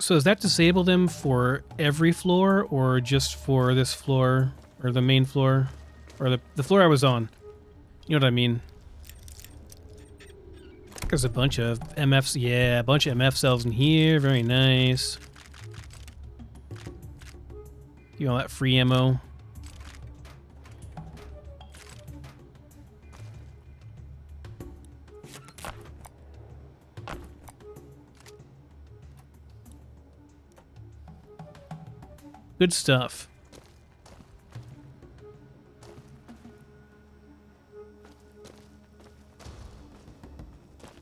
So does that disable them for every floor or just for this floor or the main floor or the floor I was on? You know what I mean? There's a bunch of MFs. Yeah, a bunch of MF cells in here. Very nice. You know, that free ammo. Good stuff.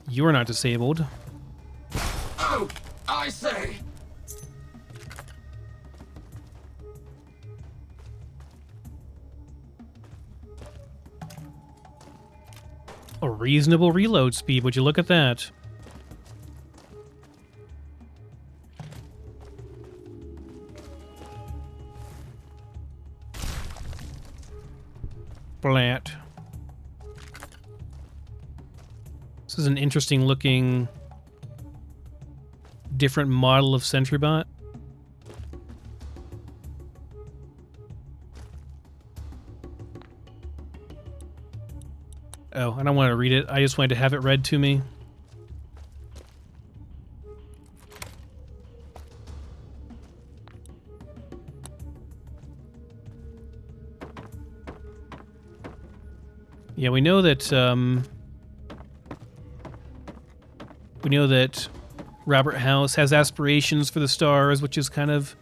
You're not disabled. Oh, I say. A reasonable reload speed. Would you look at that? Flat. This is an interesting looking different model of sentry bot. Oh, I don't want to read it. I just wanted to have it read to me. Yeah, we know that Robert House has aspirations for the stars, which is kind of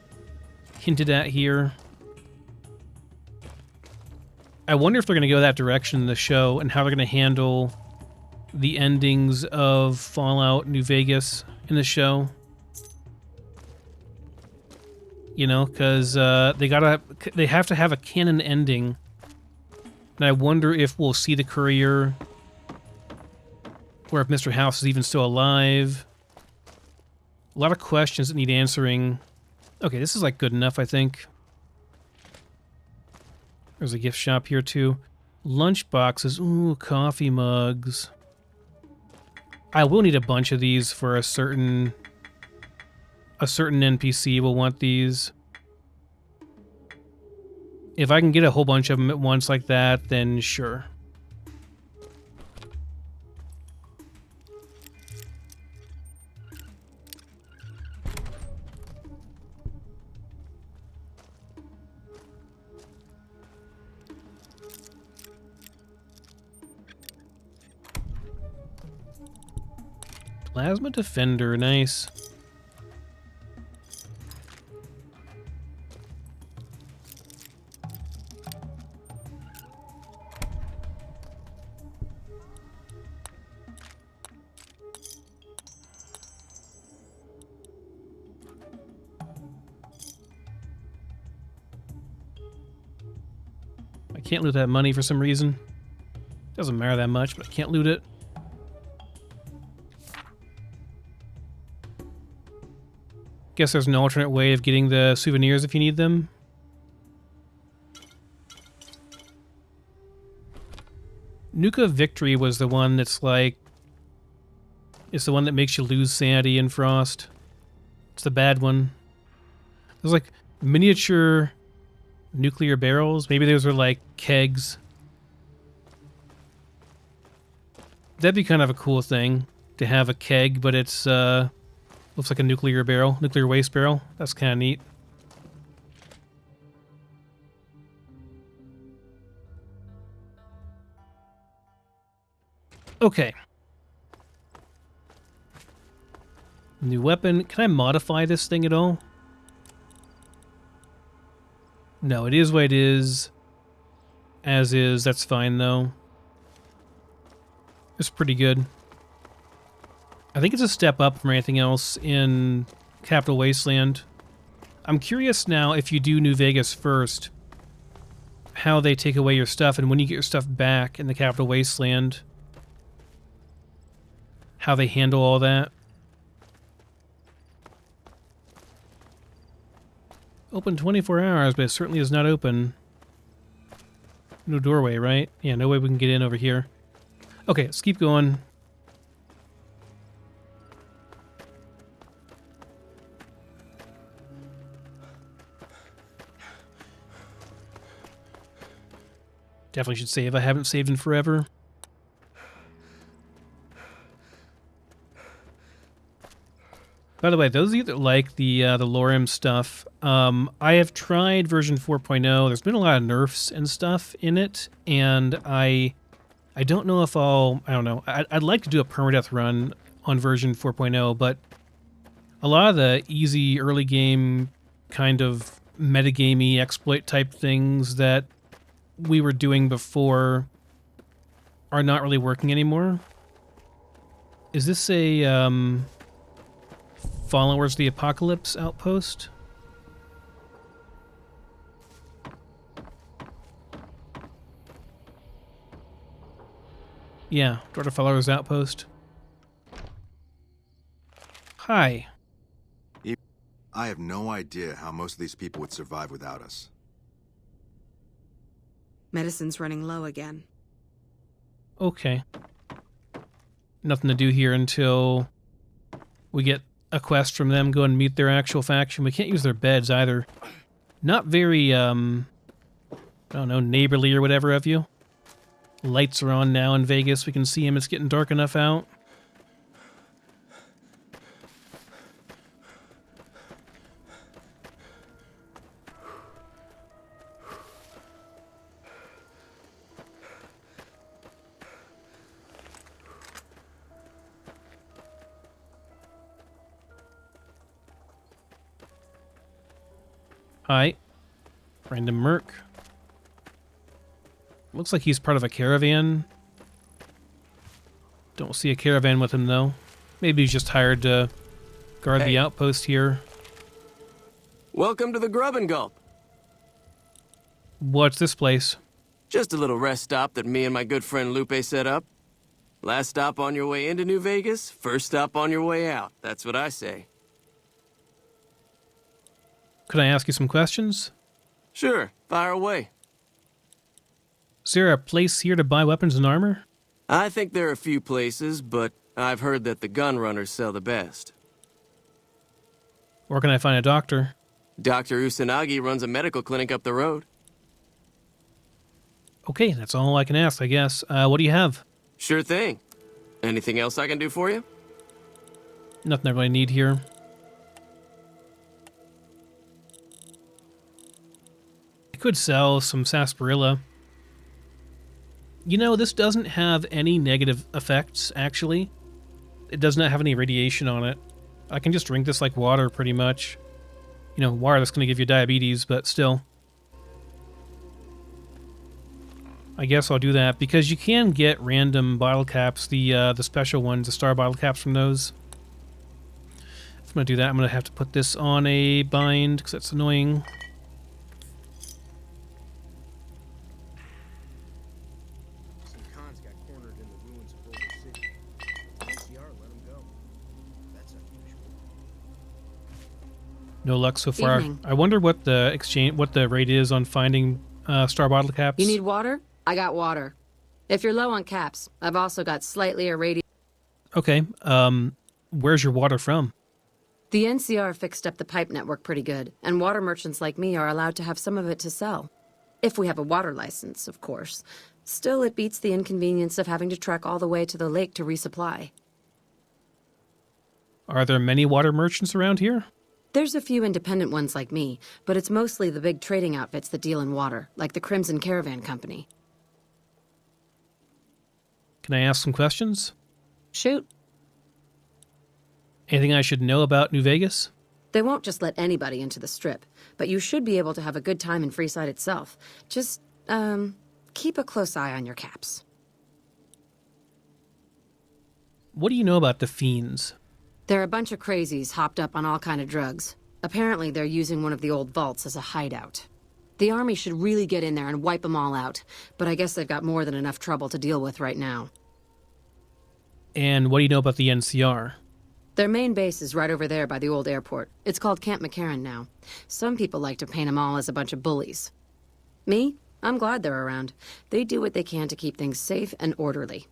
hinted at here. I wonder if they're going to go that direction in the show and how they're going to handle the endings of Fallout New Vegas in the show. You know, because they have to have a canon ending. And I wonder if we'll see the courier, or if Mr. House is even still alive. A lot of questions that need answering. Okay, this is like good enough, I think. There's a gift shop here too. Lunch boxes. Ooh, coffee mugs. I will need a bunch of these for a certain NPC will want these. If I can get a whole bunch of them at once like that, then sure. Plasma Defender, nice. I can't loot that money for some reason. Doesn't matter that much, but I can't loot it. Guess there's an alternate way of getting the souvenirs if you need them. Nuka Victory was the one that's like... It's the one that makes you lose sanity in Frost. It's the bad one. There's like miniature nuclear barrels. Maybe those are like kegs. That'd be kind of a cool thing to have a keg, but it's looks like a nuclear barrel, nuclear waste barrel. That's kind of neat. Okay. New weapon. Can I modify this thing at all? No, it is what it is. As is, that's fine though. It's pretty good. I think it's a step up from anything else in Capital Wasteland. I'm curious now if you do New Vegas first, how they take away your stuff and when you get your stuff back in the Capital Wasteland, how they handle all that. Open 24 hours, but it certainly is not open. No doorway, right? Yeah, no way we can get in over here. Okay, let's keep going. Definitely should save. I haven't saved in forever. By the way, those of you that like the Lorem stuff, I have tried version 4.0. There's been a lot of nerfs and stuff in it, and I don't know if I don't know. I'd like to do a permadeath run on version 4.0, but a lot of the easy early game kind of metagamey exploit type things that we were doing before are not really working anymore. Is this a Followers of the Apocalypse outpost? Yeah, door to Followers outpost. Hi. I have no idea how most of these people would survive without us. Medicine's running low again. Okay. Nothing to do here until we get a quest from them, go and meet their actual faction. We can't use their beds either. Not very, I don't know, neighborly or whatever of you. Lights are on now in Vegas. We can see him. It's getting dark enough out. Hi. Random Merc. Looks like he's part of a caravan. Don't see a caravan with him, though. Maybe he's just hired to guard the outpost here. Welcome to the Grub and Gulp. What's this place? Just a little rest stop that me and my good friend Lupe set up. Last stop on your way into New Vegas, first stop on your way out. That's what I say. Could I ask you some questions? Sure, fire away. Is there a place here to buy weapons and armor? I think there are a few places, but I've heard that the gun runners sell the best. Where can I find a doctor? Dr. Usanagi runs a medical clinic up the road. Okay, that's all I can ask, I guess. What do you have? Sure thing. Anything else I can do for you? Nothing I really need here. I could sell some sarsaparilla. You know, this doesn't have any negative effects, actually. It does not have any radiation on it. I can just drink this like water, pretty much. You know, water that's going to give you diabetes, but still. I guess I'll do that, because you can get random bottle caps, the special ones, the star bottle caps from those. If I'm going to do that, I'm going to have to put this on a bind, because that's annoying. No luck so far. Evening. I wonder what the rate is on finding star bottle caps. You need water? I got water. If you're low on caps, I've also got slightly irradiated. Okay. Where's your water from? The NCR fixed up the pipe network pretty good, and water merchants like me are allowed to have some of it to sell. If we have a water license, of course. Still, it beats the inconvenience of having to trek all the way to the lake to resupply. Are there many water merchants around here? There's a few independent ones like me, but it's mostly the big trading outfits that deal in water, like the Crimson Caravan Company. Can I ask some questions? Shoot. Anything I should know about New Vegas? They won't just let anybody into the Strip, but you should be able to have a good time in Freeside itself. Just, keep a close eye on your caps. What do you know about the fiends? They're a bunch of crazies hopped up on all kind of drugs. Apparently they're using one of the old vaults as a hideout. The army should really get in there and wipe them all out, but I guess they've got more than enough trouble to deal with right now. And what do you know about the NCR? Their main base is right over there by the old airport. It's called Camp McCarran now. Some people like to paint them all as a bunch of bullies. Me? I'm glad they're around. They do what they can to keep things safe and orderly.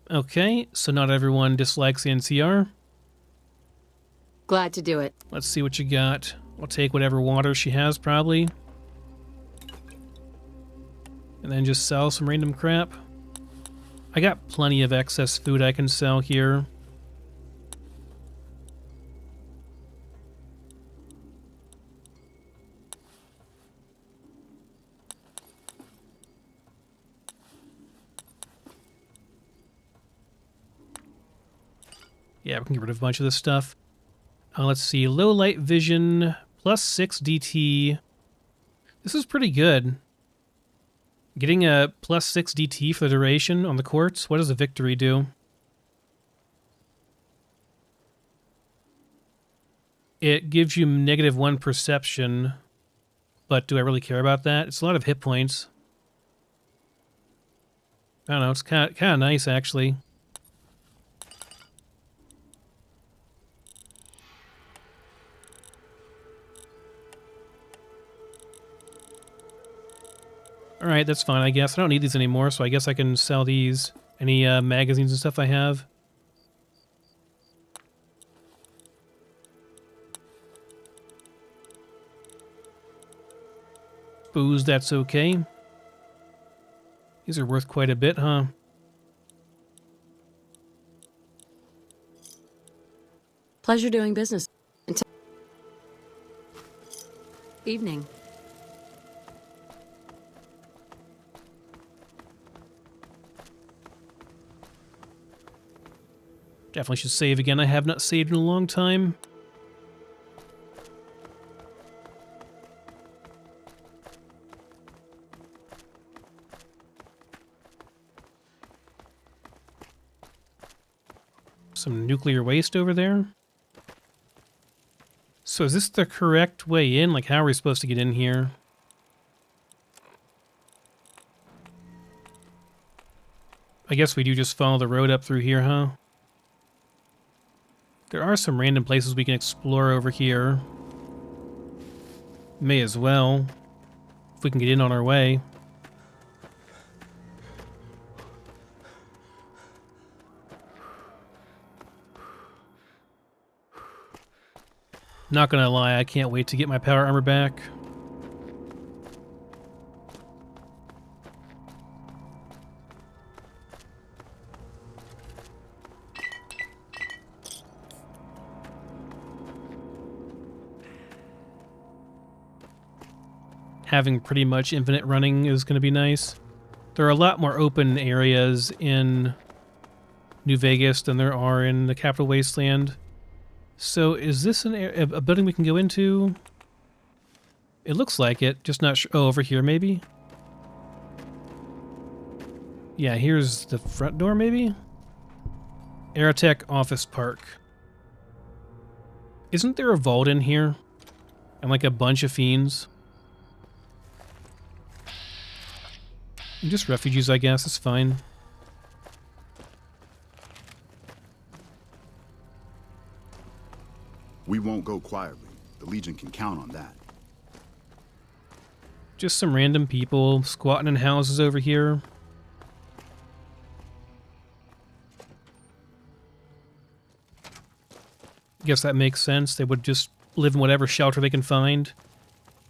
Okay, so not everyone dislikes the NCR. Glad to do it. Let's see what you got. I'll take whatever water she has, probably. And then just sell some random crap. I got plenty of excess food I can sell here. Yeah, we can get rid of a bunch of this stuff. Let's see. Low light vision, plus 6 DT. This is pretty good. Getting a plus 6 DT for the duration on the quartz. What does the victory do? It gives you -1 perception. But do I really care about that? It's a lot of hit points. I don't know. It's kind of nice, actually. Alright, that's fine, I guess. I don't need these anymore, so I guess I can sell these. Any magazines and stuff I have. Booze, that's okay. These are worth quite a bit, huh? Pleasure doing business. Evening. Definitely should save again. I have not saved in a long time. Some nuclear waste over there. So is this the correct way in? Like, how are we supposed to get in here? I guess we do just follow the road up through here, huh? There are some random places we can explore over here. May as well, if we can get in on our way. Not gonna lie, I can't wait to get my power armor back. Having pretty much infinite running is going to be nice. There are a lot more open areas in New Vegas than there are in the Capital Wasteland. So is this a building we can go into? It looks like it, just not sure. Oh, over here maybe? Yeah, here's the front door maybe? Aerotech Office Park. Isn't there a vault in here? And like a bunch of fiends? Just refugees, I guess. It's fine. We won't go quietly. The Legion can count on that. Just some random people squatting in houses over here. Guess that makes sense. They would just live in whatever shelter they can find.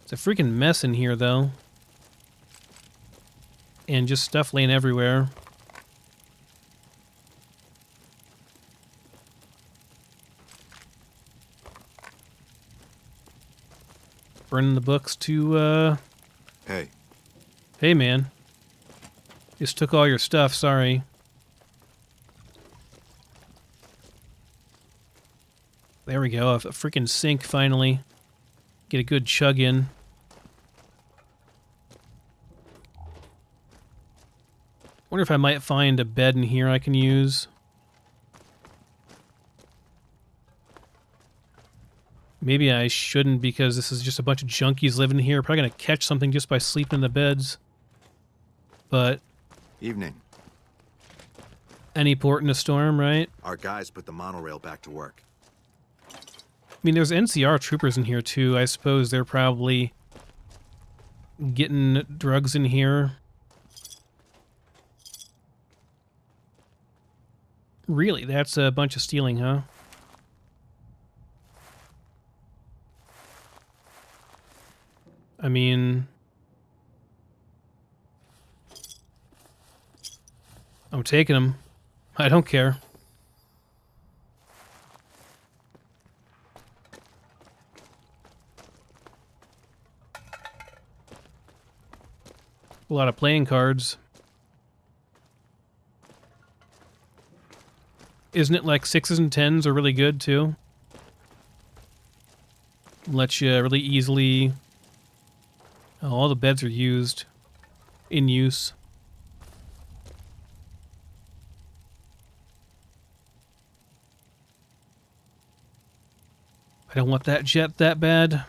It's a freaking mess in here, though. And just stuff laying everywhere. Burning the books to, Hey, Hey, man. Just took all your stuff, sorry. There we go, a freaking sink, finally. Get a good chug in. Wonder if I might find a bed in here I can use. Maybe I shouldn't because this is just a bunch of junkies living here. Probably gonna catch something just by sleeping in the beds. But evening. any port in a storm, right? Our guys put the monorail back to work. I mean, there's NCR troopers in here too. I suppose they're probably getting drugs in here. Really? That's a bunch of stealing, huh? I mean... I'm taking them. I don't care. A lot of playing cards. Isn't it like 6s and 10s are really good too? Lets you really easily... Oh, all the beds are used. In use. I don't want that jet that bad.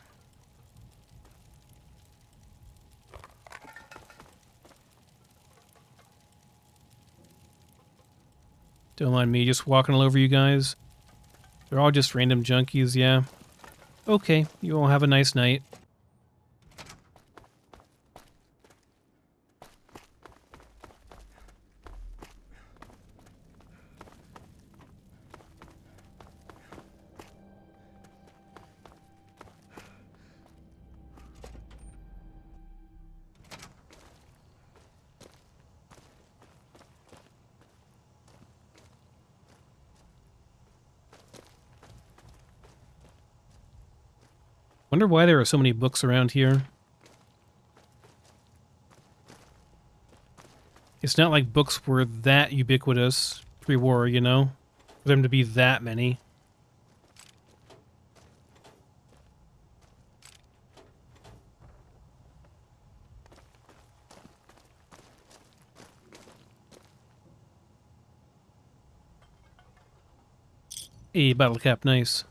Don't mind me just walking all over you guys. They're all just random junkies, yeah. Okay, you all have a nice night. Wonder why there are so many books around here. It's not like books were that ubiquitous pre-war, you know? For them to be that many. A bottle cap, nice.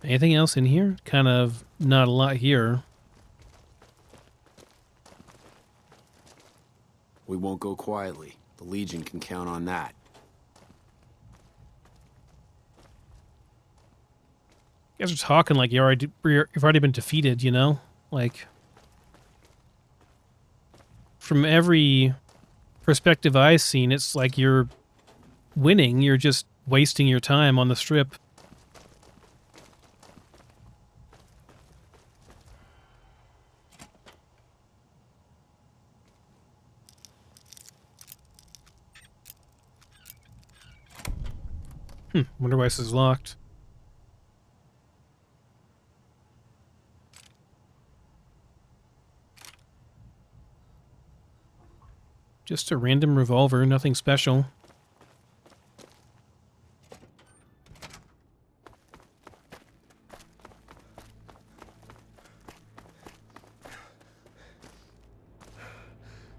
Anything else in here? Kind of not a lot here. We won't go quietly. The Legion can count on that. You guys are talking like you've already been defeated, you know? Like, from every perspective I've seen, it's like you're winning. You're just wasting your time on the strip. Wonder why this is locked. Just a random revolver, nothing special.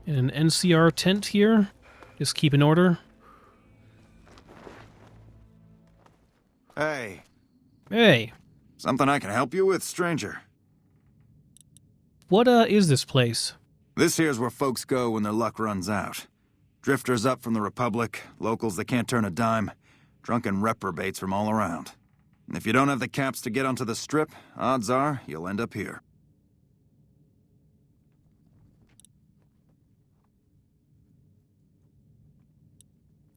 And an NCR tent here. Just keep in order. Hey, Hey, something I can help you with, stranger? what is this place? This here's where folks go when their luck runs out. Drifters up from the Republic, locals that can't turn a dime, drunken reprobates from all around. And if you don't have the caps to get onto the strip, odds are you'll end up here.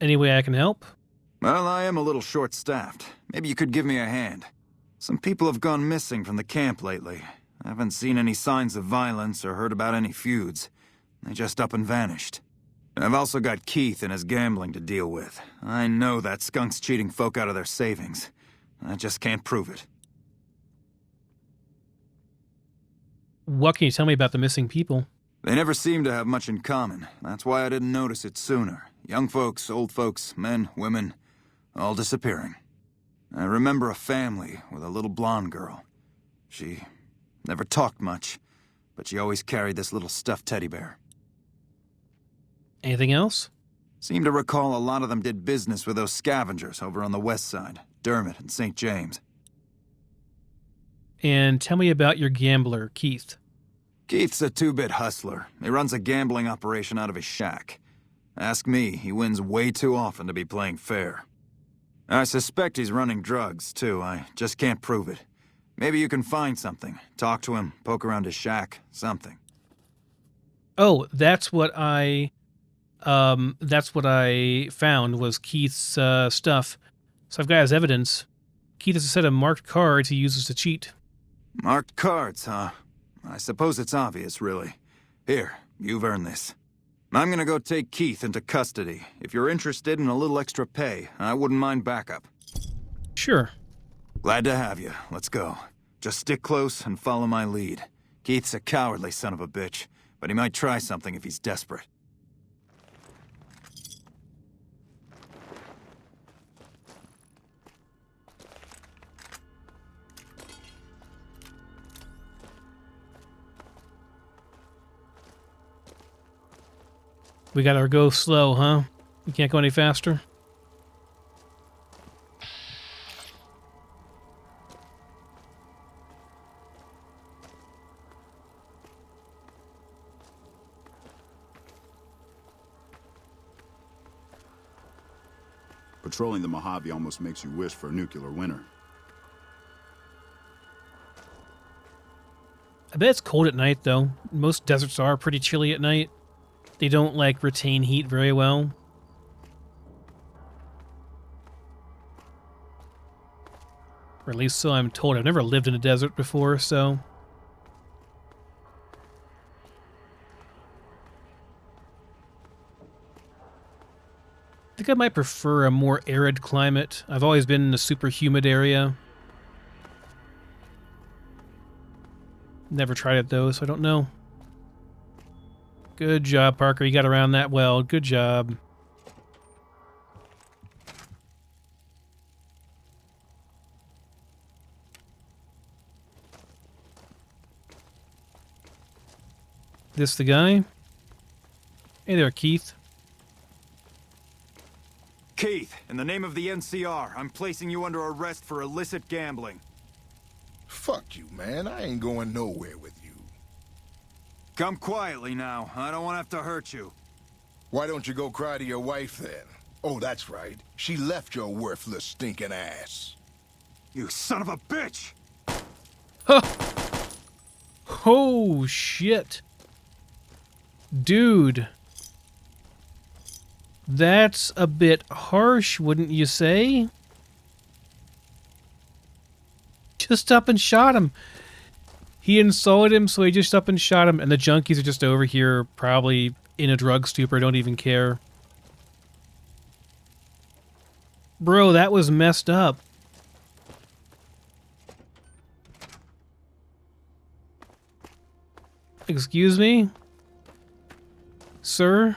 Any way I can help? Well, I am a little short-staffed. Maybe you could give me a hand. Some people have gone missing from the camp lately. I haven't seen any signs of violence or heard about any feuds. They just up and vanished. I've also got Keith and his gambling to deal with. I know that skunk's cheating folk out of their savings. I just can't prove it. What can you tell me about the missing people? They never seem to have much in common. That's why I didn't notice it sooner. Young folks, old folks, men, women, all disappearing. I remember a family with a little blonde girl. She never talked much, but she always carried this little stuffed teddy bear. Anything else? Seem to recall a lot of them did business with those scavengers over on the west side, Dermot and St. James. And tell me about your gambler, Keith. Keith's a two-bit hustler. He runs a gambling operation out of his shack. Ask me, he wins way too often to be playing fair. I suspect he's running drugs, too. I just can't prove it. Maybe you can find something. Talk to him, poke around his shack, something. Oh, that's what I found was Keith's stuff. So I've got his evidence. Keith has a set of marked cards he uses to cheat. Marked cards, huh? I suppose it's obvious, really. Here, you've earned this. I'm gonna go take Keith into custody. If you're interested in a little extra pay, I wouldn't mind backup. Sure. Glad to have you. Let's go. Just stick close and follow my lead. Keith's a cowardly son of a bitch, but he might try something if he's desperate. We gotta go slow, huh? We can't go any faster? Patrolling the Mojave almost makes you wish for a nuclear winter. I bet it's cold at night, though. Most deserts are pretty chilly at night. They don't, like, retain heat very well. Or at least so I'm told. I've never lived in a desert before, so... I think I might prefer a more arid climate. I've always been in a super humid area. Never tried it, though, so I don't know. Good job, Parker. You got around that well. Good job. This the guy? Hey there, Keith. Keith, in the name of the NCR, I'm placing you under arrest for illicit gambling. Fuck you, man. I ain't going nowhere with you. Come quietly now. I don't want to have to hurt you. Why don't you go cry to your wife then? Oh, that's right. She left your worthless stinking ass. You son of a bitch! Huh. Oh, shit. Dude. That's a bit harsh, wouldn't you say? Just up and shot him. He insulted him, so he just up and shot him. And the junkies are just over here, probably in a drug stupor, don't even care. Bro, that was messed up. Excuse me? Sir?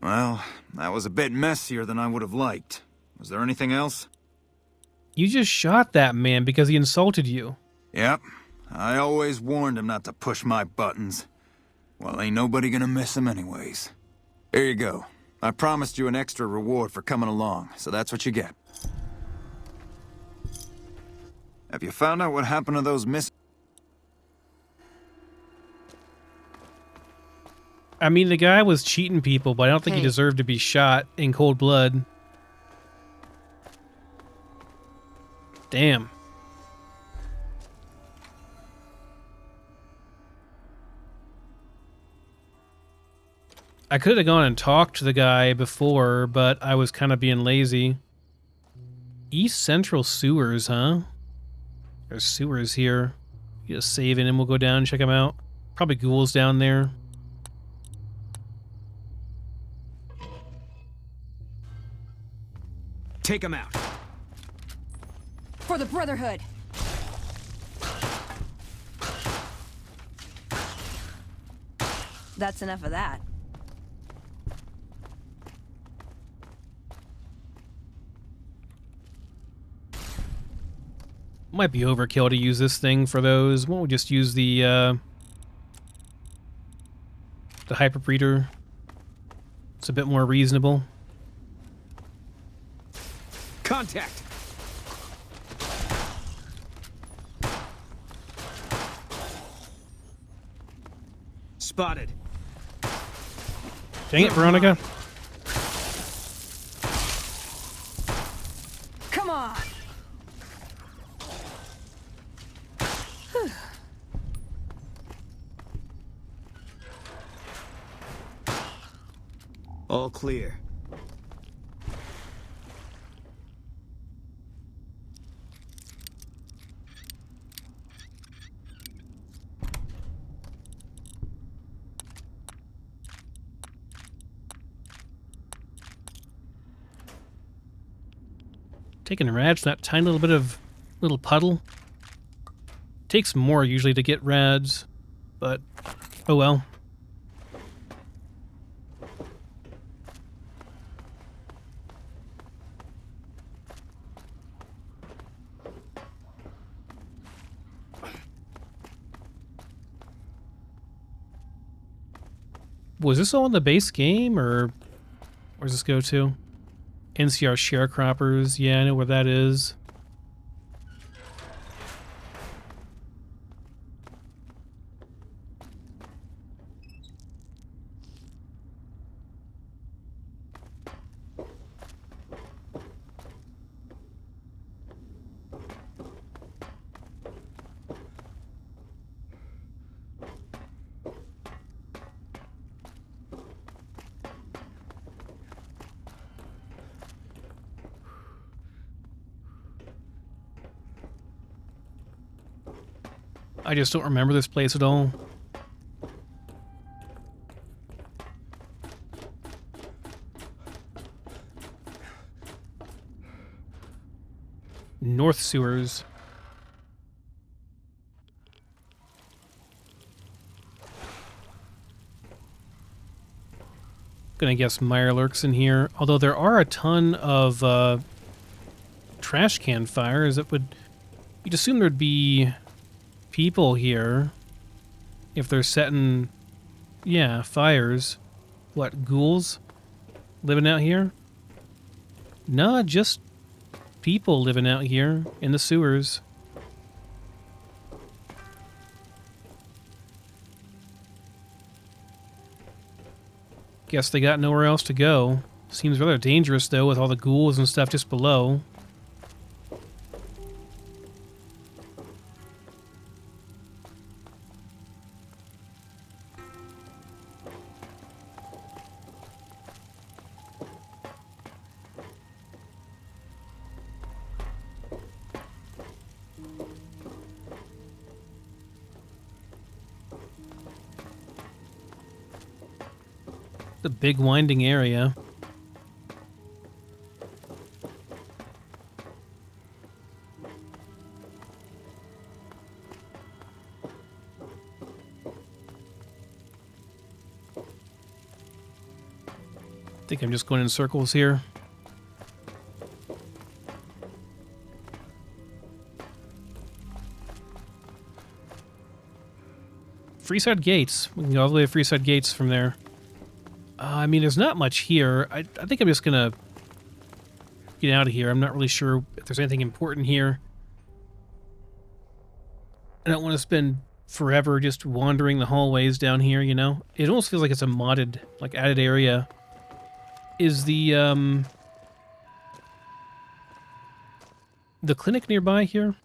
Well, that was a bit messier than I would have liked. Was there anything else? You just shot that man because he insulted you. Yep. I always warned him not to push my buttons. Well, ain't nobody gonna miss him anyways. Here you go. I promised you an extra reward for coming along, so that's what you get. Have you found out what happened to those I mean, the guy was cheating people, but I don't think he deserved to be shot in cold blood. Damn. I could have gone and talked to the guy before, but I was kind of being lazy. East Central Sewers, huh? There's sewers here. You just save it and we'll go down and check them out. Probably ghouls down there. Take him out. For the Brotherhood. That's enough of that. Might be overkill to use this thing for those. Won't we just use the hyperbreeder? It's a bit more reasonable. Contact! Spotted. Dang it, Veronica. All clear. Taking rads from that tiny little bit of little puddle. Takes more usually to get rads, but oh well. Was this all in the base game, or where's this go to? NCR sharecroppers. Yeah, I know where that is. I just don't remember this place at all. North sewers. Gonna guess Meyer lurks in here. Although there are a ton of trash can fires that would... You'd assume there'd be people here if they're setting, yeah, fires. What, ghouls living out here? Nah, just people living out here in the sewers. Guess they got nowhere else to go. Seems rather dangerous though with all the ghouls and stuff just below. The big winding area. I think I'm just going in circles here. Freeside gates. We can go all the way to Freeside gates from there. I mean, there's not much here. I think I'm just gonna get out of here. I'm not really sure if there's anything important here. I don't want to spend forever just wandering the hallways down here, you know? It almost feels like it's a modded, like, added area. Is the clinic nearby here?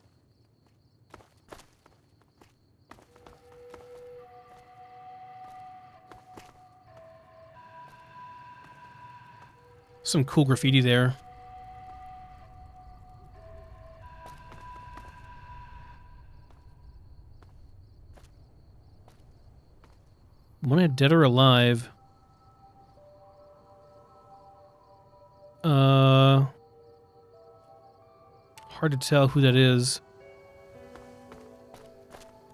Some cool graffiti there. Wanted dead or alive. Hard to tell who that is.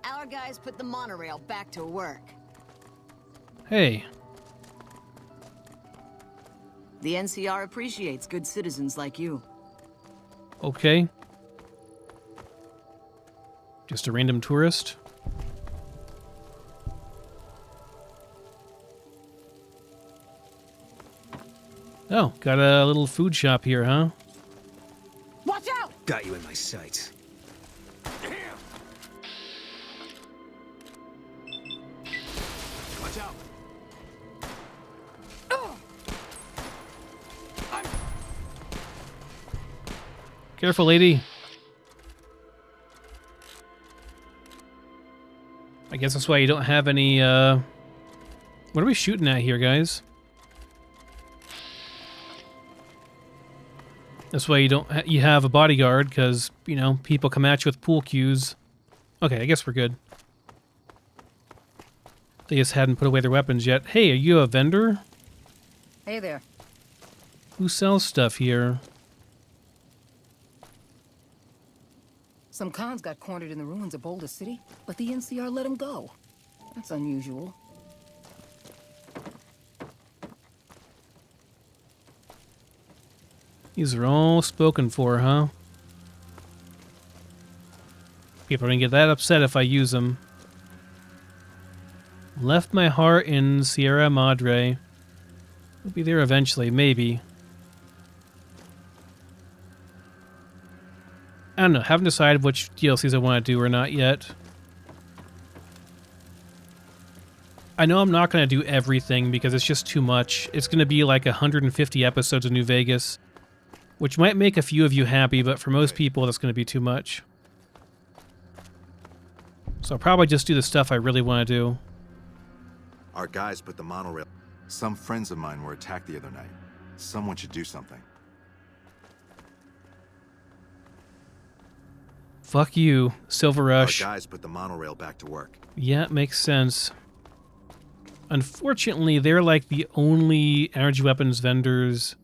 Our guys put the monorail back to work. Hey. The NCR appreciates good citizens like you. Okay. Just a random tourist. Oh, got a little food shop here, huh? Watch out! Got you in my sights. Watch out. Careful, lady. I guess that's why you don't have any, What are we shooting at here, guys? That's why you have a bodyguard, because, you know, people come at you with pool cues. Okay, I guess we're good. They just hadn't put away their weapons yet. Hey, are you a vendor? Hey there. Who sells stuff here? Some cons got cornered in the ruins of Boulder City, but the NCR let them go. That's unusual. These are all spoken for, huh? People are gonna get that upset if I use them. Left my heart in Sierra Madre. We'll be there eventually, maybe. I don't know. Haven't decided which DLCs I want to do or not yet. I know I'm not going to do everything because it's just too much. It's going to be like 150 episodes of New Vegas, which might make a few of you happy, but for most people, that's going to be too much. So I'll probably just do the stuff I really want to do. Our guys put the monorail. Some friends of mine were attacked the other night. Someone should do something. Fuck you, Silver Rush. Our guys put the monorail back to work. Yeah, it makes sense. Unfortunately, they're like the only energy weapons vendors.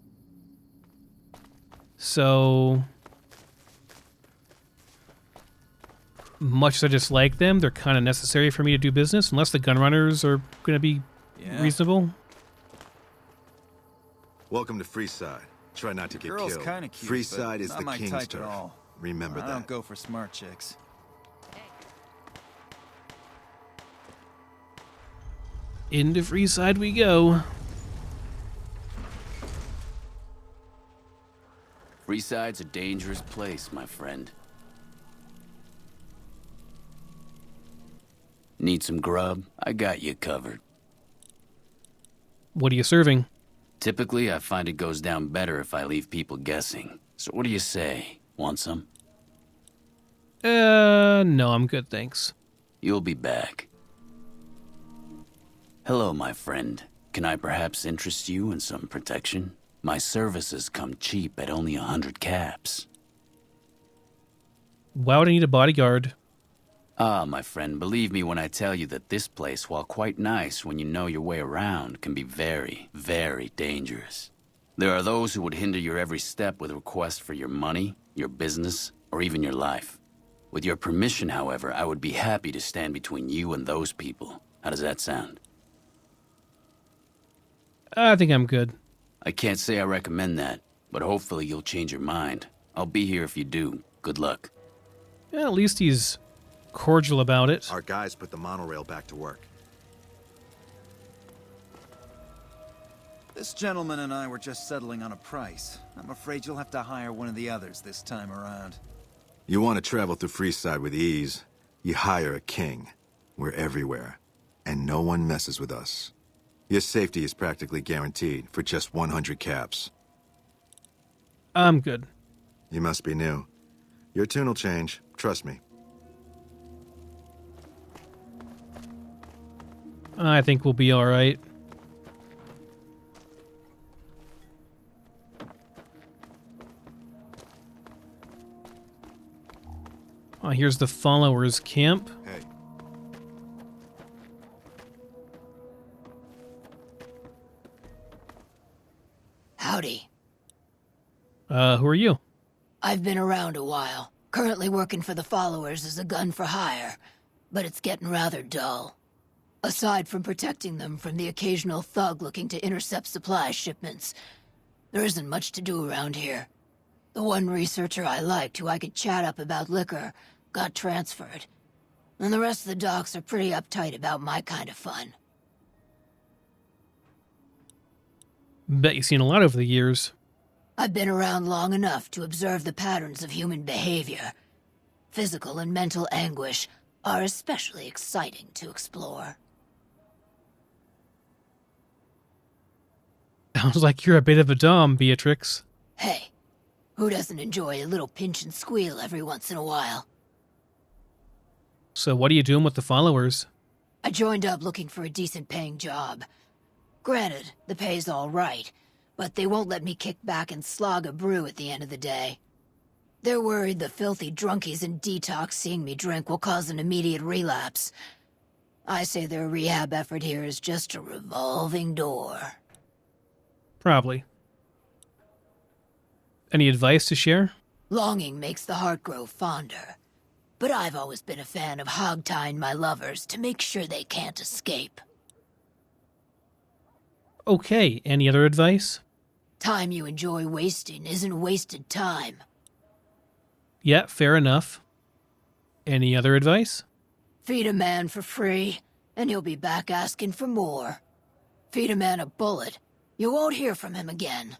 So, much as I dislike them, they're kind of necessary for me to do business, unless the gunrunners are going to be reasonable. Welcome to Freeside. Try not to get Girl's killed. kinda cute, Freeside but is not the my king's type at turf. all. Remember I that. don't go for smart chicks. Into Freeside we go. Freeside's a dangerous place, my friend. Need some grub? I got you covered. What are you serving? Typically, I find it goes down better if I leave people guessing. So what do you say? Want some? No, I'm good, thanks. You'll be back. Hello, my friend. Can I perhaps interest you in some protection? My services come cheap at only 100 caps. Why would I need a bodyguard? Ah, my friend, believe me when I tell you that this place, while quite nice when you know your way around, can be very, very dangerous. There are those who would hinder your every step with requests for your money, your business, or even your life. With your permission, however, I would be happy to stand between you and those people. How does that sound? I think I'm good. I can't say I recommend that, but hopefully you'll change your mind. I'll be here if you do. Good luck. Yeah, at least he's cordial about it. Our guys put the monorail back to work. This gentleman and I were just settling on a price. I'm afraid you'll have to hire one of the others this time around. You want to travel through Freeside with ease, you hire a king. We're everywhere, and no one messes with us. Your safety is practically guaranteed for just 100 caps. I'm good. You must be new. Your tune will change, trust me. I think we'll be alright. Here's the followers' camp. Hey. Howdy. Who are you? I've been around a while. Currently working for the followers as a gun for hire, but it's getting rather dull. Aside from protecting them from the occasional thug looking to intercept supply shipments, there isn't much to do around here. The one researcher I liked who I could chat up about liquor got transferred, and the rest of the docs are pretty uptight about my kind of fun. Bet you've seen a lot over the years. I've been around long enough to observe the patterns of human behavior. Physical and mental anguish are especially exciting to explore. Sounds like you're a bit of a dom, Beatrix. Hey, who doesn't enjoy a little pinch and squeal every once in a while? So what are you doing with the followers? I joined up looking for a decent paying job. Granted, the pay's all right, but they won't let me kick back and slog a brew at the end of the day. They're worried the filthy drunkies in detox seeing me drink will cause an immediate relapse. I say their rehab effort here is just a revolving door. Probably. Any advice to share? Longing makes the heart grow fonder. But I've always been a fan of hog-tying my lovers to make sure they can't escape. Okay, any other advice? Time you enjoy wasting isn't wasted time. Yeah, fair enough. Any other advice? Feed a man for free, and he'll be back asking for more. Feed a man a bullet, you won't hear from him again.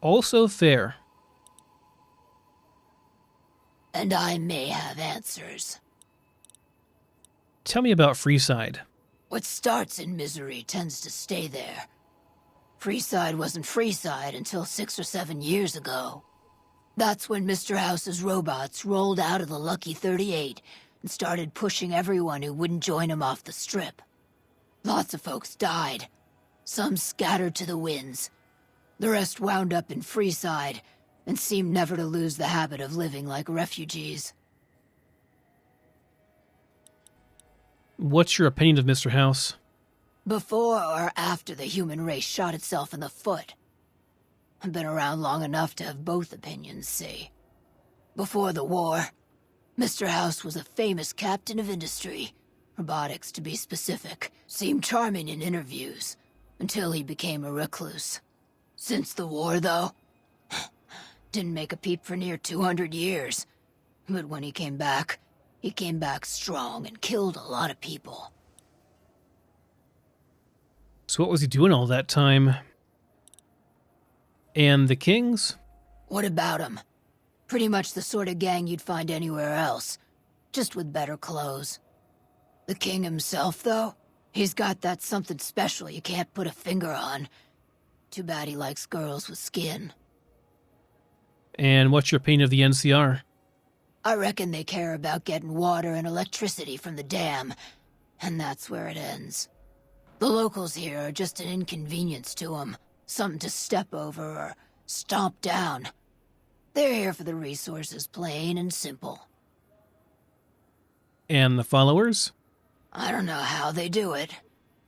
Also fair. And I may have answers. Tell me about Freeside. What starts in misery tends to stay there. Freeside wasn't Freeside until 6 or 7 years ago. That's when Mr. House's robots rolled out of the Lucky 38 and started pushing everyone who wouldn't join him off the strip. Lots of folks died. Some scattered to the winds. The rest wound up in Freeside and seemed never to lose the habit of living like refugees. What's your opinion of Mr. House? Before or after the human race shot itself in the foot? I've been around long enough to have both opinions, see. Before the war, Mr. House was a famous captain of industry, robotics to be specific, seemed charming in interviews, until he became a recluse. Since the war, though, didn't make a peep for near 200 years. But when he came back strong and killed a lot of people. So what was he doing all that time? And the Kings? What about him? Pretty much the sort of gang you'd find anywhere else, just with better clothes. The king himself, though, he's got that something special you can't put a finger on. Too bad he likes girls with skin. And what's your opinion of the NCR? I reckon they care about getting water and electricity from the dam, and that's where it ends. The locals here are just an inconvenience to them, something to step over or stomp down. They're here for the resources, plain and simple. And the followers? I don't know how they do it.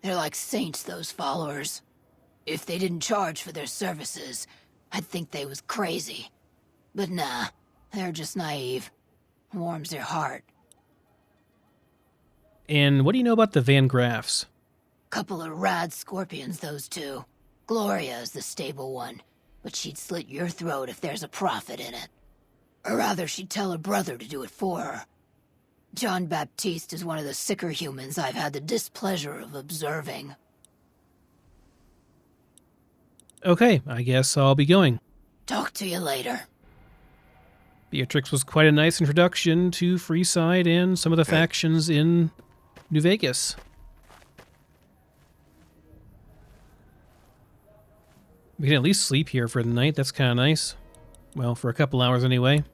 They're like saints, those followers. If they didn't charge for their services, I'd think they was crazy. But nah, they're just naive. Warms their heart. And what do you know about the Van Graffs? Couple of rad scorpions, those two. Gloria is the stable one, but she'd slit your throat if there's a profit in it. Or rather, she'd tell her brother to do it for her. John Baptiste is one of the sicker humans I've had the displeasure of observing. Okay, I guess I'll be going. Talk to you later. Beatrix was quite a nice introduction to Freeside and some of the factions in New Vegas. We can at least sleep here for the night. That's kind of nice. Well, for a couple hours anyway.